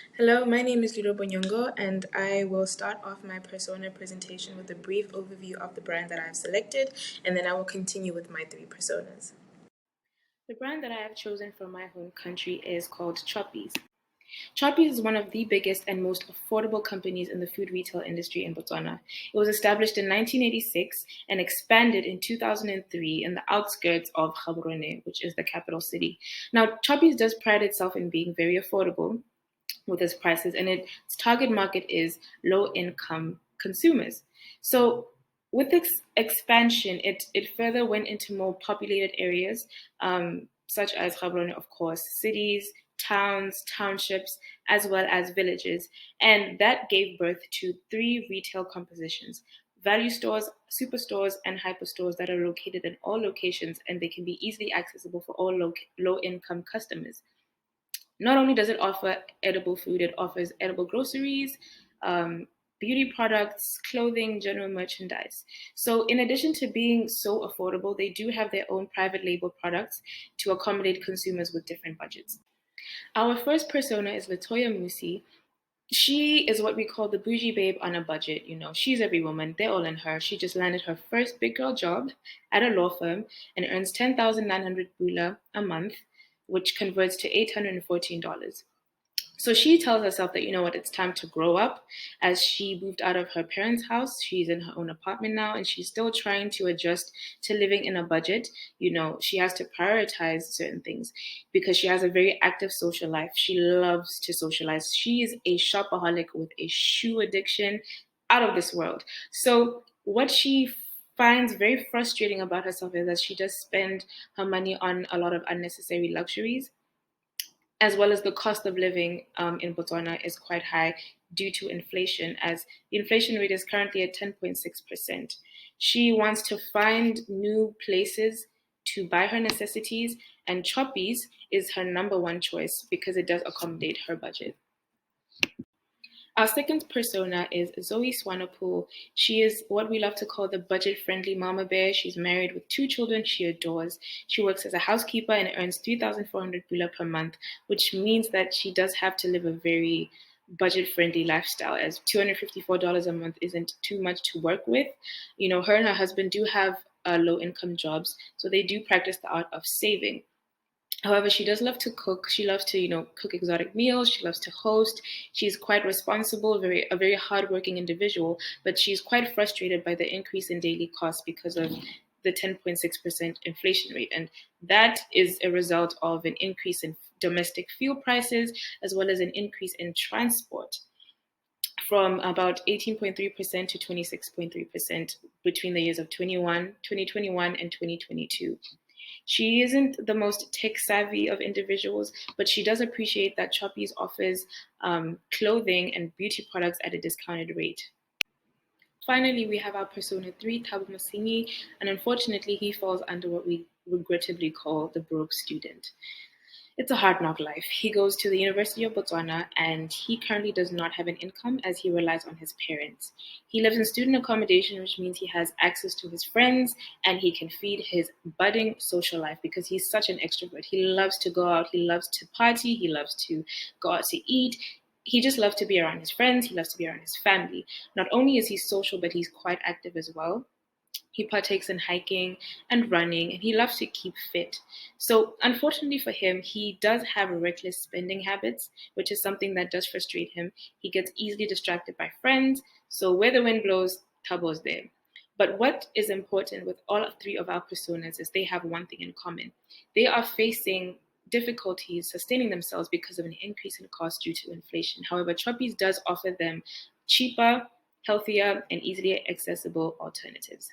Hello, my name is Ludo Bonyongo, and I will start off my persona presentation with a brief overview of the brand that I've selected, and then I will continue with my three personas. The brand that I have chosen for my home country is called Choppies. Choppies is one of the biggest and most affordable companies in the food retail industry in Botswana. It was established in 1986 and expanded in 2003 in the outskirts of Gaborone, which is the capital city. Now, Choppies does pride itself in being very affordable with its prices, and its target market is low income consumers. So, with its expansion, it further went into more populated areas, such as Gaborone, of course, cities, towns, townships, as well as villages. And that gave birth to three retail compositions: value stores, superstores, and hyperstores that are located in all locations, and they can be easily accessible for all low income customers. Not only does it offer edible food, it offers edible groceries, um, beauty products, clothing, general merchandise. So, in addition to being so affordable, they do have their own private label products to accommodate consumers with different budgets. Our first persona is Latoya Musi. She is what we call the bougie babe on a budget. You know, she's every woman, they're all in her. She just landed her first big girl job at a law firm and earns 10,900 bula a month, which converts to $814. So she tells herself that, you know what, it's time to grow up. As she moved out of her parents' house, she's in her own apartment now, and she's still trying to adjust to living in a budget. You know, she has to prioritize certain things because she has a very active social life. She loves to socialize. She is a shopaholic with a shoe addiction out of this world. So what she finds very frustrating about herself is that she does spend her money on a lot of unnecessary luxuries, as well as the cost of living in Botswana is quite high due to inflation, as the inflation rate is currently at 10.6%. She wants to find new places to buy her necessities, and Choppies is her number one choice because it does accommodate her budget. Our second persona is Zoe Swanepoel. She is what we love to call the budget-friendly mama bear. She's married with two children she adores. She works as a housekeeper and earns 3,400 bula per month, which means that she does have to live a very budget-friendly lifestyle, as $254 a month isn't too much to work with. You know, her and her husband do have low-income jobs, so they do practice the art of saving. However, she does love to cook. She loves to, cook exotic meals. She loves to host. She's quite responsible, a very hardworking individual, but she's quite frustrated by the increase in daily costs because of the 10.6% inflation rate. And that is a result of an increase in domestic fuel prices as well as an increase in transport from about 18.3% to 26.3% between the years of 2021 and 2022. She isn't the most tech savvy of individuals, but she does appreciate that Choppies offers clothing and beauty products at a discounted rate. Finally, we have our persona 3, Thabo Masingi, and unfortunately, he falls under what we regrettably call the broke student. It's a hard knock life. He goes to the University of Botswana and he currently does not have an income as he relies on his parents. He lives in student accommodation, which means he has access to his friends and he can feed his budding social life because he's such an extrovert. He loves to go out, he loves to party, he loves to go out to eat. He just loves to be around his friends, he loves to be around his family. Not only is he social, but he's quite active as well. He partakes in hiking and running, and he loves to keep fit. So, unfortunately for him, he does have reckless spending habits, which is something that does frustrate him. He gets easily distracted by friends. So, where the wind blows, Tabo's there. But what is important with all three of our personas is they have one thing in common. They are facing difficulties sustaining themselves because of an increase in cost due to inflation. However, Choppies does offer them cheaper, healthier, and easily accessible alternatives.